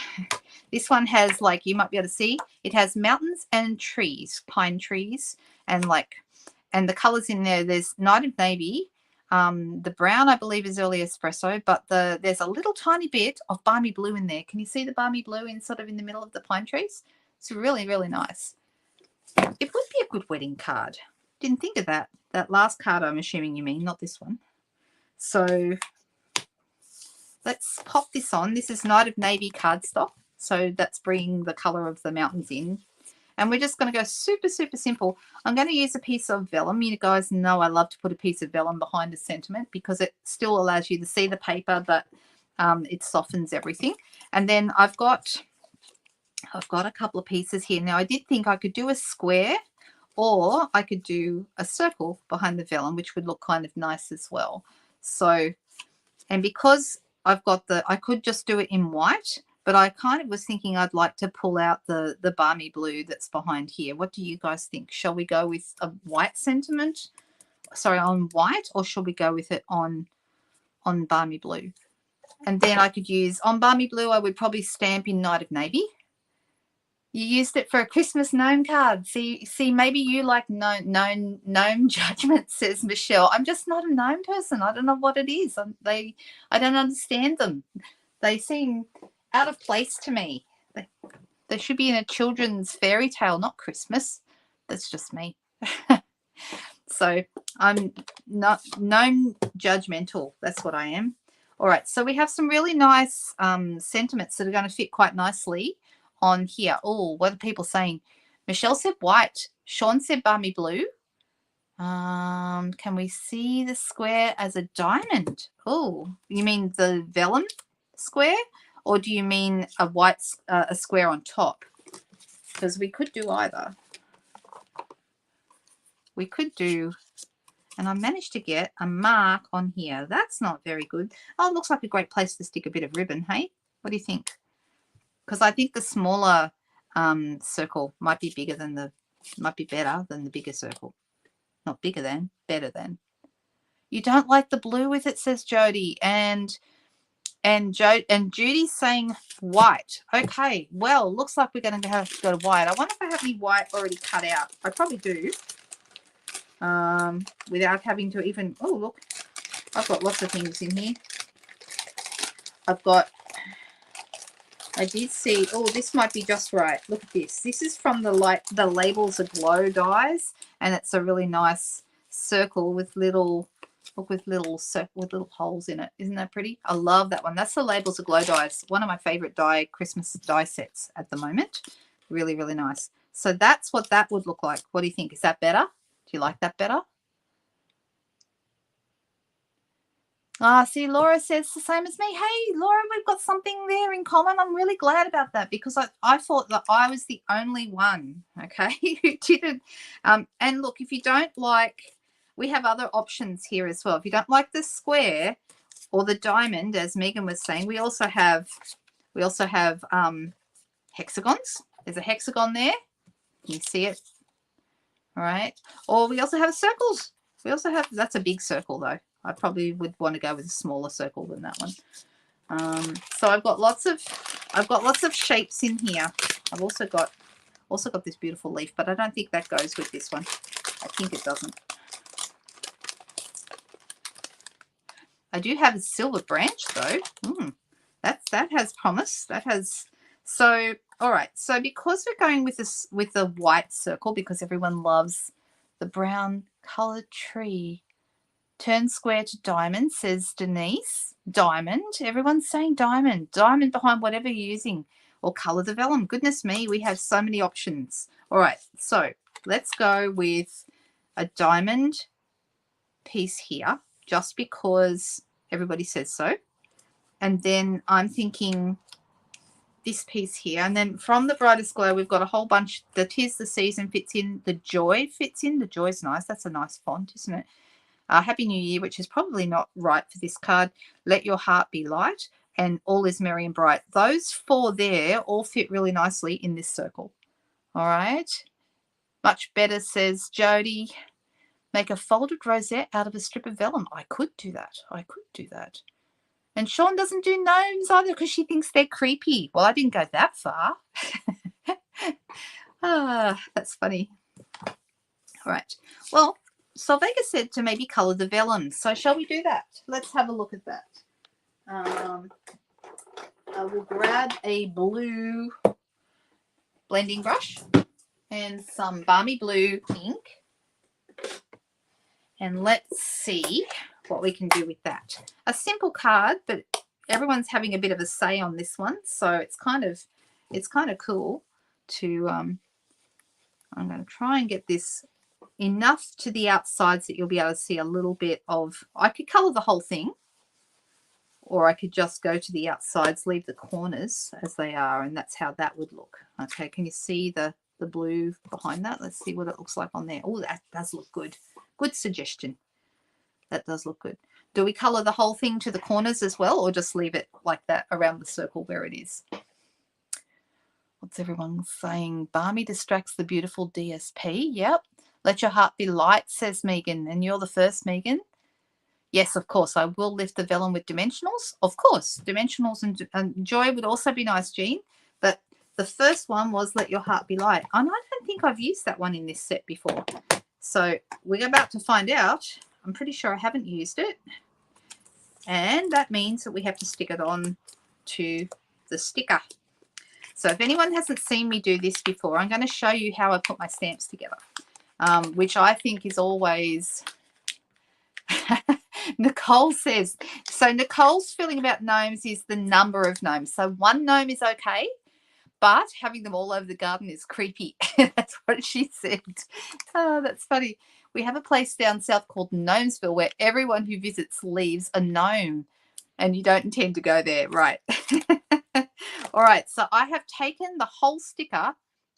S1: This one has, like, you might be able to see, it has mountains and trees, pine trees, and the colours in there. There's Night of Navy. The brown, I believe, is Early Espresso, but there's a little tiny bit of balmy blue in there. Can you see the balmy blue in sort of in the middle of the pine trees? It's really, really nice. It would be a good wedding card. Didn't think of that. That last card, I'm assuming you mean, not this one. So let's pop this on. This is Night of Navy cardstock. So that's bringing the colour of the mountains in. And we're just going to go super, super simple. I'm going to use a piece of vellum. You guys know I love to put a piece of vellum behind a sentiment because it still allows you to see the paper, but it softens everything. And then I've got a couple of pieces here. Now, I did think I could do a square, or I could do a circle behind the vellum, which would look kind of nice as well. So, and because I've got I could just do it in white, but I kind of was thinking I'd like to pull out the balmy blue that's behind here. What do you guys think? Shall we go with a white sentiment? Sorry, on white, or shall we go with it on balmy blue? And then I could use, on balmy blue, I would probably stamp in Night of Navy. You used it for a Christmas gnome card. See, maybe you like gnome judgment, says Michelle. I'm just not a gnome person. I don't know what it is. I don't understand them. They seem out of place to me. They should be in a children's fairy tale, not Christmas. That's just me. So I'm not gnome judgmental. That's what I am. All right, so we have some really nice sentiments that are going to fit quite nicely on here. Oh, what are people saying? Michelle said white. Sean said balmy blue. Can we see the square as a diamond? Oh, you mean the vellum square, or do you mean a white a square on top? Because we could do either. We could do, and I managed to get a mark on here. That's not very good. Oh, it looks like a great place to stick a bit of ribbon. Hey, what do you think? Because I think the smaller circle might be better than the bigger circle. Not bigger than, better than. You don't like the blue with it, says Jody, and Judy's saying white. Okay, well, looks like we're going to have to go to white. I wonder if I have any white already cut out. I probably do. Without having to even, oh, look, I've got lots of things in here. I did see, oh, this might be just right. Look at this. This is from the Labels Aglow dies, and it's a really nice circle with little holes in it. Isn't that pretty? I love that one. That's the Labels Aglow dies. One of my favorite Christmas die sets at the moment. Really, really nice. So that's what that would look like. What do you think? Is that better? Do you like that better? Ah, see, Laura says the same as me. Hey, Laura, we've got something there in common. I'm really glad about that because I thought that I was the only one, okay, who didn't. And look, if you don't like, we have other options here as well. If you don't like the square or the diamond, as Megan was saying, we also have hexagons. There's a hexagon there. Can you see it? All right. Or we also have circles. We also have, that's a big circle though. I probably would want to go with a smaller circle than that one. So I've got lots of shapes in here. I've also got this beautiful leaf, but I don't think that goes with this one. I think it doesn't. I do have a silver branch though. That has promise. That has, so all right. So because we're going with this with the white circle, because everyone loves the brown colored tree. Turn square to diamond, says Denise. Diamond. Everyone's saying diamond. Diamond behind whatever you're using. Or color the vellum. Goodness me, we have so many options. All right, so let's go with a diamond piece here, just because everybody says so. And then I'm thinking this piece here. And then from the Brightest Glow, we've got a whole bunch. The Tis the Season fits in. The Joy fits in. The Joy's nice. That's a nice font, isn't it? Happy New Year, which is probably not right for this card. Let Your Heart Be Light and All Is Merry and Bright. Those four there all fit really nicely in this circle. All right. Much better, says Jody. Make a folded rosette out of a strip of vellum. I could do that. I could do that. And Sean doesn't do gnomes either because she thinks they're creepy. Well, I didn't go that far. That's funny. All right. Well, Solvega said to maybe colour the vellum. So shall we do that? Let's have a look at that. I will grab a blue blending brush and some balmy blue ink. And let's see what we can do with that. A simple card, but everyone's having a bit of a say on this one. So it's kind of cool to, I'm going to try and get this enough to the outsides that you'll be able to see a little bit of, I could colour the whole thing, or I could just go to the outsides, leave the corners as they are, and that's how that would look. Okay, can you see the blue behind that? Let's see what it looks like on there. Oh, that does look good. Good suggestion. That does look good. Do we colour the whole thing to the corners as well, or just leave it like that around the circle where it is? What's everyone saying? Balmy distracts the beautiful DSP. Yep. Let Your Heart Be Light, says Megan. And you're the first, Megan. Yes, of course. I will lift the vellum with dimensionals. Of course. Dimensionals and Joy would also be nice, Jean. But the first one was Let Your Heart Be Light. And I don't think I've used that one in this set before. So we're about to find out. I'm pretty sure I haven't used it. And that means that we have to stick it on to the sticker. So if anyone hasn't seen me do this before, I'm going to show you how I put my stamps together, which I think is always... Nicole says, so Nicole's feeling about gnomes is the number of gnomes. So one gnome is okay, but having them all over the garden is creepy. That's what she said. Oh, that's funny. We have a place down south called Gnomesville where everyone who visits leaves a gnome, and you don't intend to go there, right? All right, so I have taken the whole sticker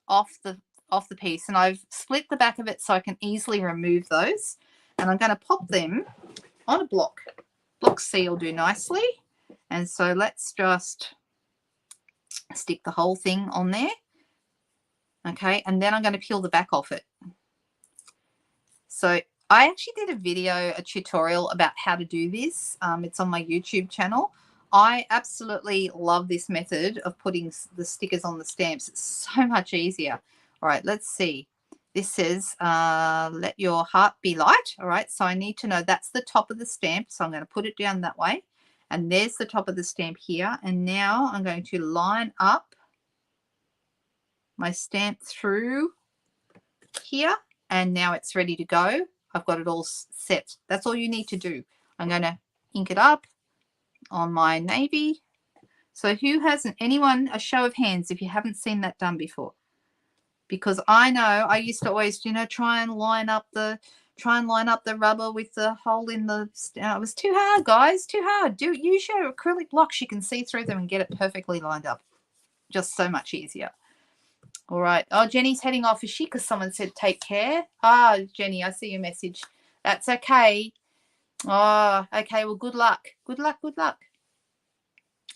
S1: off the piece, and I've split the back of it so I can easily remove those, and I'm going to pop them on a block. Block C will do nicely. And so let's just stick the whole thing on there. Okay, and then I'm going to peel the back off it. So I actually did a video, a tutorial about how to do this. It's on my YouTube channel. I absolutely love this method of putting the stickers on the stamps. It's so much easier. All right, let's see. This says, let your heart be light. All right, so I need to know that's the top of the stamp. So I'm going to put it down that way. And there's the top of the stamp here. And now I'm going to line up my stamp through here. And now it's ready to go. I've got it all set. That's all you need to do. I'm going to ink it up on my navy. So who hasn't, anyone, a show of hands if you haven't seen that done before. Because I know I used to always, you know, try and line up the try and line up the rubber with the hole in the it was too hard, guys, too hard. Use your acrylic blocks. You can see through them and get it perfectly lined up. Just so much easier. All right. Oh, Jenny's heading off, is she? Because someone said take care. Ah, Jenny, I see your message. That's okay. Oh, okay. Well, good luck. Good luck. Good luck.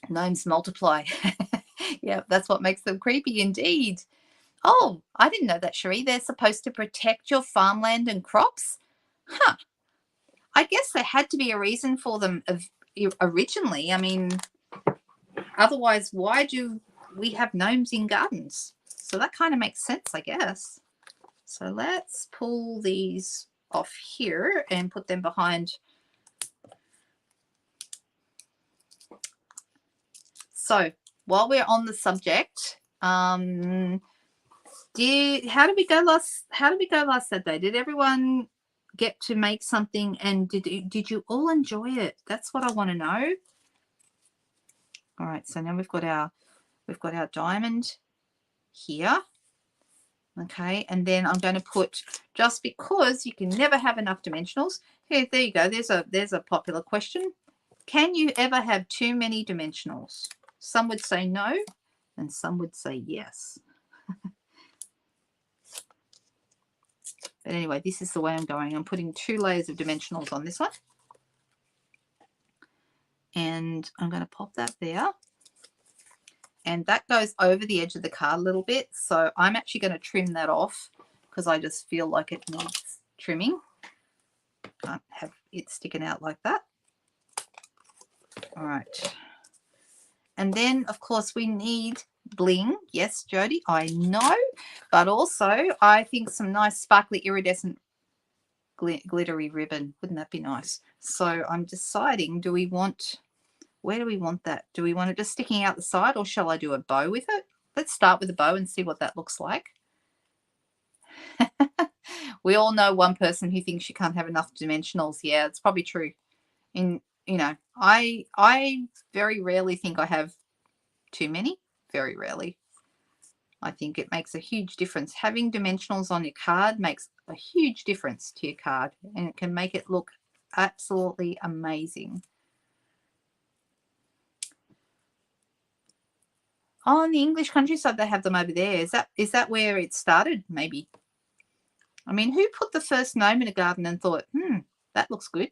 S1: Gnomes multiply. Yeah, that's what makes them creepy indeed. Oh, I didn't know that, Cherie. They're supposed to protect your farmland and crops? Huh. I guess there had to be a reason for them originally. I mean, otherwise, why do we have gnomes in gardens? So that kind of makes sense, I guess. So let's pull these off here and put them behind. So while we're on the subject, how did we go last Saturday? Did everyone get to make something, and did you all enjoy it? That's what I want to know. All right, so now we've got our diamond here. Okay, and then I'm going to put, just because you can never have enough dimensionals. Here, there you go. There's a popular question. Can you ever have too many dimensionals? Some would say no, and some would say yes. But anyway, this is the way I'm going. I'm putting 2 layers of dimensionals on this one. And I'm going to pop that there. And that goes over the edge of the card a little bit. So I'm actually going to trim that off because I just feel like it needs trimming. Can't have it sticking out like that. All right. And then, of course, we need bling. Yes, Jody, I know. But also, I think some nice sparkly iridescent glittery ribbon. Wouldn't that be nice? So I'm deciding, where do we want that? Do we want it just sticking out the side, or shall I do a bow with it? Let's start with a bow and see what that looks like. We all know one person who thinks you can't have enough dimensionals. Yeah, it's probably true. I very rarely think I have too many. Very rarely. I think it makes a huge difference. Having dimensionals on your card makes a huge difference to your card, and it can make it look absolutely amazing. Oh, in the English countryside, they have them over there. Is that where it started? Maybe. I mean, who put the first gnome in a garden and thought, that looks good?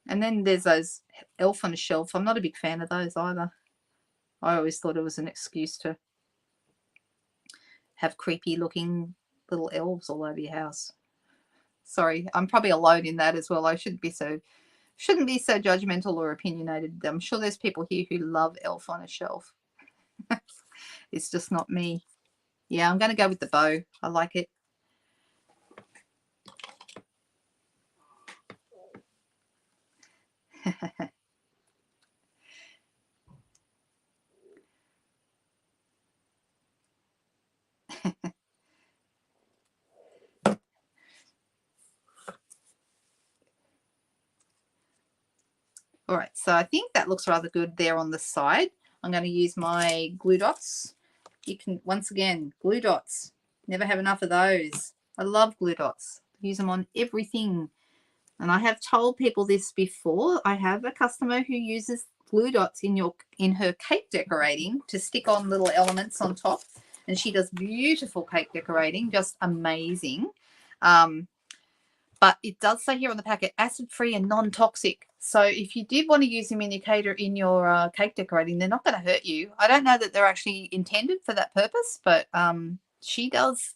S1: And then there's those elf on a shelf. I'm not a big fan of those either. I always thought it was an excuse to have creepy looking little elves all over your house. Sorry, I'm probably alone in that as well. I shouldn't be so judgmental or opinionated. I'm sure there's people here who love elf on a shelf. It's just not me. Yeah, I'm going to go with the bow. I like it. All right, so I think that looks rather good there on the side. I'm going to use my glue dots. You can, once again, glue dots. Never have enough of those. I love glue dots. Use them on everything. And I have told people this before. I have a customer who uses glue dots in her cake decorating to stick on little elements on top. And she does beautiful cake decorating, just amazing. But it does say here on the packet, acid-free and non-toxic. So if you did want to use them in your cake decorating, they're not going to hurt you. I don't know that they're actually intended for that purpose, but she does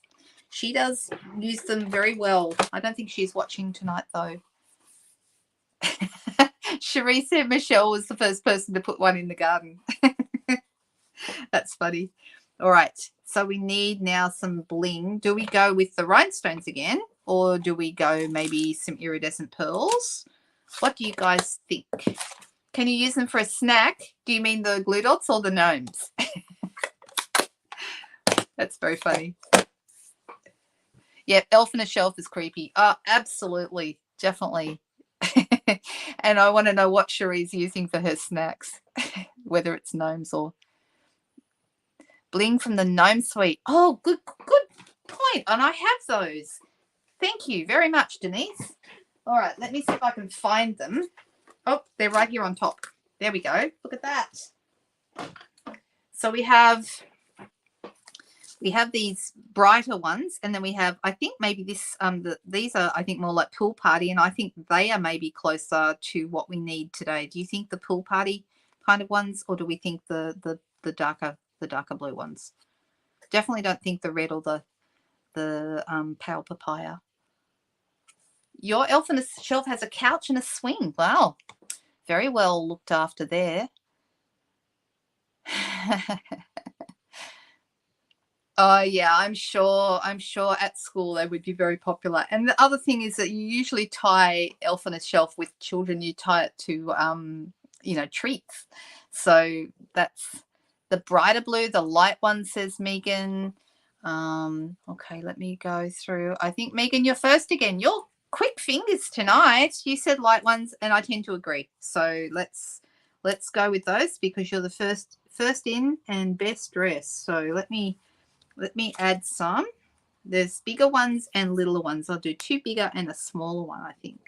S1: use them very well. I don't think she's watching tonight, though. Cherie said Michelle was the first person to put one in the garden. That's funny. All right, so we need now some bling. Do we go with the rhinestones again, or do we go maybe some iridescent pearls? What do you guys think? Can you use them for a snack? Do you mean the glue dots or the gnomes? That's very funny. Yeah, elf on a shelf is creepy. Oh, absolutely, definitely. And I want to know what Cherie's using for her snacks, whether it's gnomes or bling from the gnome suite. Oh, good point. And I have those. Thank you very much, Denise. All right, let me see if I can find them. Oh, they're right here on top. There we go. Look at that. So we have these brighter ones, and then we have, I think maybe this these are, I think, more like pool party, and I think they are maybe closer to what we need today. Do you think the pool party kind of ones, or do we think the darker blue ones? Definitely don't think the red or the pale papaya. Your elf on a shelf has a couch and a swing. Wow, very well looked after there. Oh yeah, I'm sure at school they would be very popular. And the other thing is that you usually tie elf on a shelf with children. You tie it to treats. So that's the brighter blue. The light one, says Megan. Okay, let me go through. I think, Megan, you're first again. You're quick fingers tonight. You said light ones, and I tend to agree. So let's go with those because you're the first in and best dressed. So let me add some. There's bigger ones and littler ones. I'll do 2 bigger and a smaller one, I think.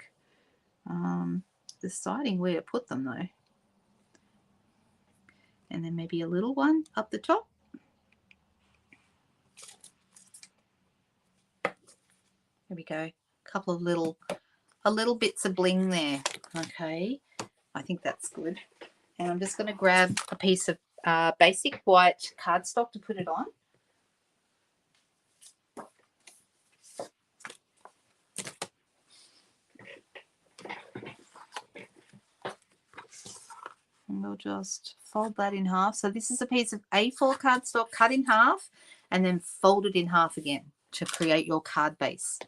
S1: Deciding where to put them though. And then maybe a little one up the top. There we go. Couple of little bits of bling there. Okay, I think that's good. And I'm just going to grab a piece of basic white cardstock to put it on. And we'll just fold that in half. So this is a piece of A4 cardstock cut in half and then folded in half again to create your card base.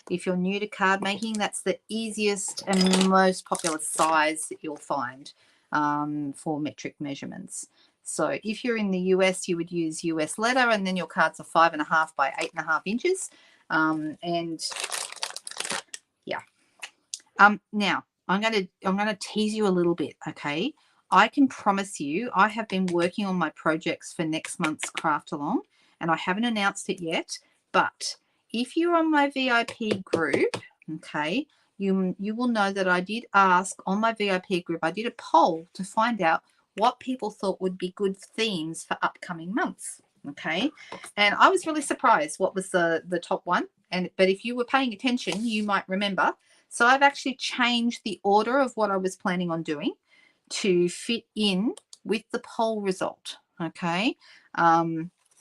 S1: If you're new to card making, that's the easiest and most popular size that you'll find for metric measurements. So if you're in the US, you would use US letter, and then your cards are 5.5 by 8.5 inches. Now I'm gonna tease you a little bit, okay? I can promise you I have been working on my projects for next month's craft along, and I haven't announced it yet, but if you're on my VIP group, okay, you will know that I did ask on my VIP group, I did a poll to find out what people thought would be good themes for upcoming months, okay? And I was really surprised what was the top one, but if you were paying attention, you might remember. So I've actually changed the order of what I was planning on doing to fit in with the poll result, okay?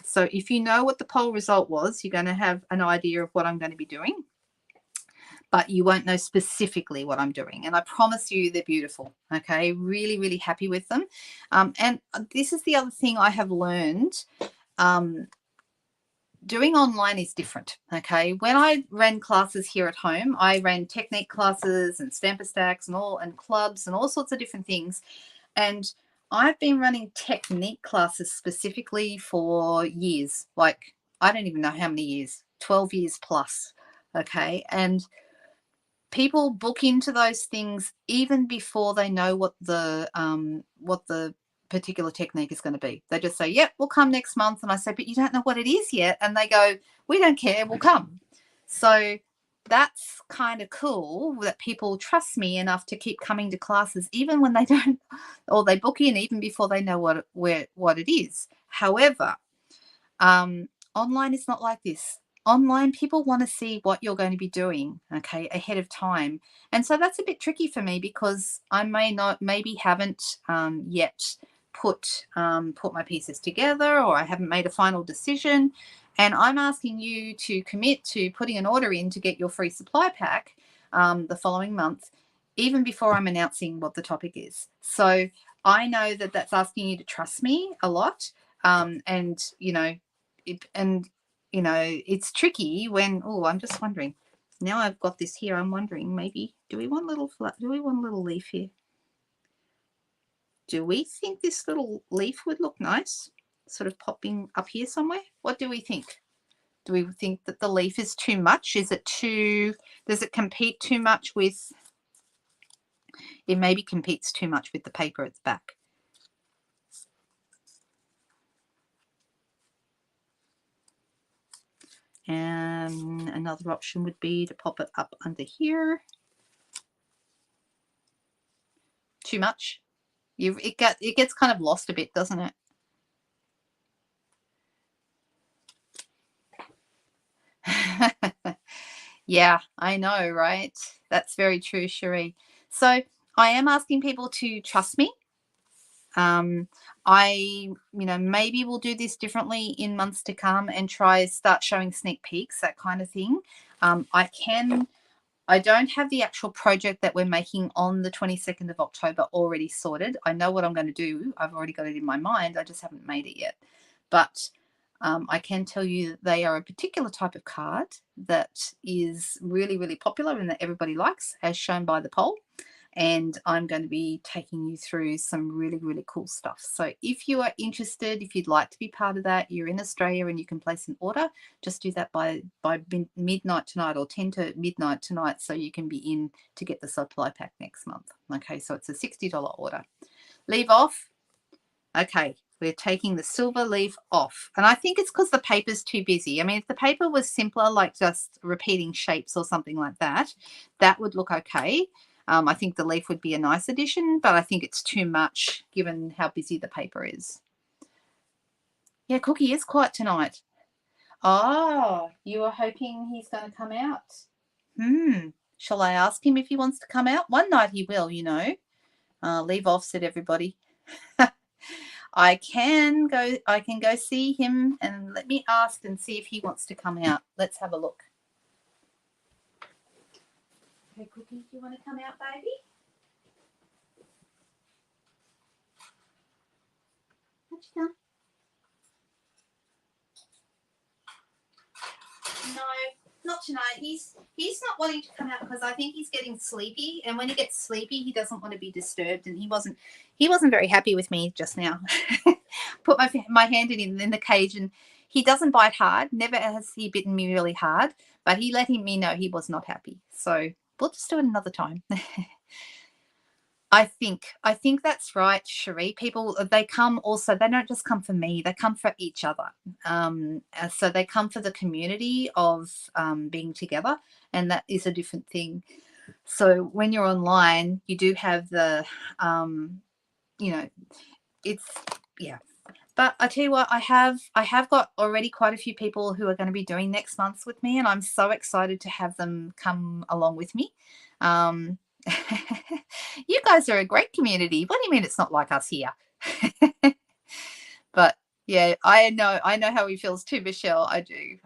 S1: So if you know what the poll result was, you're going to have an idea of what I'm going to be doing, but you won't know specifically what I'm doing. And I promise you they're beautiful, okay? Really, really happy with them. And this is the other thing I have learned. Doing online is different, okay? When I ran classes here at home, I ran technique classes and stamper stacks and clubs and all sorts of different things. And I've been running technique classes specifically for years, like I don't even know how many years, 12 years plus, okay? And people book into those things even before they know what the particular technique is going to be. They just say, yep, we'll come next month. And I say, but you don't know what it is yet. And they go, we don't care, we'll come. So that's kind of cool that people trust me enough to keep coming to classes even when they don't, or they book in even before they know what it is. However, online is not like this. Online, people want to see what you're going to be doing, okay, ahead of time. And so that's a bit tricky for me because I maybe haven't yet put my pieces together, or I haven't made a final decision. And I'm asking you to commit to putting an order in to get your free supply pack the following month, even before I'm announcing what the topic is. So I know that that's asking you to trust me a lot. It's tricky when, I'm just wondering. Now I've got this here. I'm wondering maybe, do we want a little leaf here? Do we think this little leaf would look nice? Sort of popping up here somewhere? What do we think? Do we think that the leaf is too much? Does it compete too much with, it maybe competes too much with the paper at the back. And another option would be to pop it up under here. Too much? It gets kind of lost a bit, doesn't it? Yeah, I know, right? That's very true, Cherie. So I am asking people to trust me. Maybe we'll do this differently in months to come and start showing sneak peeks, that kind of thing. I don't have the actual project that we're making on the 22nd of October already sorted. I know what I'm going to do. I've already got it in my mind. I just haven't made it yet. But I can tell you that they are a particular type of card that is really, really popular and that everybody likes, as shown by the poll. And I'm going to be taking you through some really, really cool stuff. So if you are interested, if you'd like to be part of that, you're in Australia and you can place an order, just do that by midnight tonight, or 10 to midnight tonight, so you can be in to get the supply pack next month. Okay, so it's a $60 order. Leave off. Okay, we're taking the silver leaf off. And I think it's because the paper's too busy. I mean, if the paper was simpler, like just repeating shapes or something like that, that would look okay. I think the leaf would be a nice addition, but I think it's too much given how busy the paper is. Yeah, Cookie is quiet tonight. Oh, you are hoping he's going to come out? Shall I ask him if he wants to come out? One night he will, you know. Leave off, said everybody. I can go see him, and let me ask and see if he wants to come out. Let's have a look. Okay, Cookie, do you want to come out, baby? What you done? No, not tonight. He's not wanting to come out because I think he's getting sleepy, and when he gets sleepy, he doesn't want to be disturbed. And he wasn't very happy with me just now. Put my hand in the cage, and he doesn't bite hard. Never has he bitten me really hard, but he let me know he was not happy. So we'll just do it another time. I think that's right, Cherie. People, they come also, they don't just come for me, they come for each other. So they come for the community of being together, and that is a different thing. So when you're online, you do have the, it's, yeah. But I tell you what, I have got already quite a few people who are going to be doing next month with me, and I'm so excited to have them come along with me. You guys are a great community. What do you mean it's not like us here? But yeah, I know how he feels too, Michelle. I do.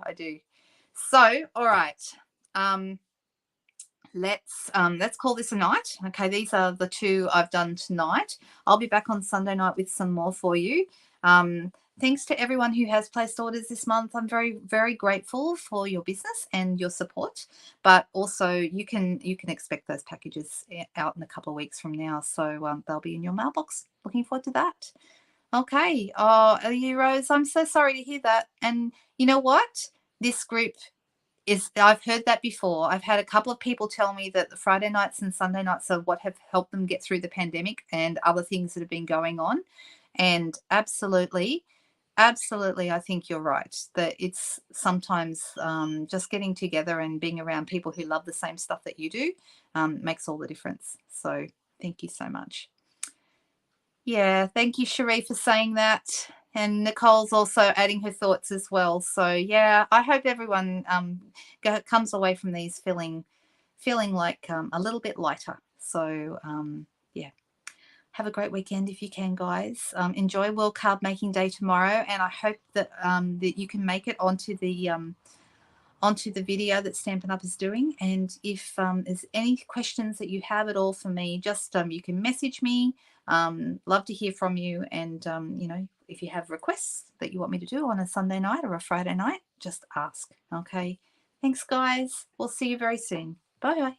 S1: So, all right. Let's call this a night. Okay, these are the two I've done tonight. I'll be back on Sunday night with some more for you. Thanks to everyone who has placed orders this month. I'm very, very grateful for your business and your support. But also, you can expect those packages out in a couple of weeks from now. So they'll be in your mailbox. Looking forward to that. Okay. Oh, you Rose, I'm so sorry to hear that. And you know what? This group I've heard that before. I've had a couple of people tell me that the Friday nights and Sunday nights are what have helped them get through the pandemic and other things that have been going on. And absolutely, I think you're right, that it's sometimes just getting together and being around people who love the same stuff that you do makes all the difference. So thank you so much. Yeah, thank you, Cherie, for saying that. And Nicole's also adding her thoughts as well. So yeah, I hope everyone comes away from these feeling like a little bit lighter. So yeah, have a great weekend if you can, guys. Enjoy World Card Making Day tomorrow, and I hope that that you can make it onto the video that Stampin' Up is doing. And if there's any questions that you have at all for me, just you can message me. Love to hear from you. And if you have requests that you want me to do on a Sunday night or a Friday night, just ask. Okay, thanks, guys. We'll see you very soon. Bye.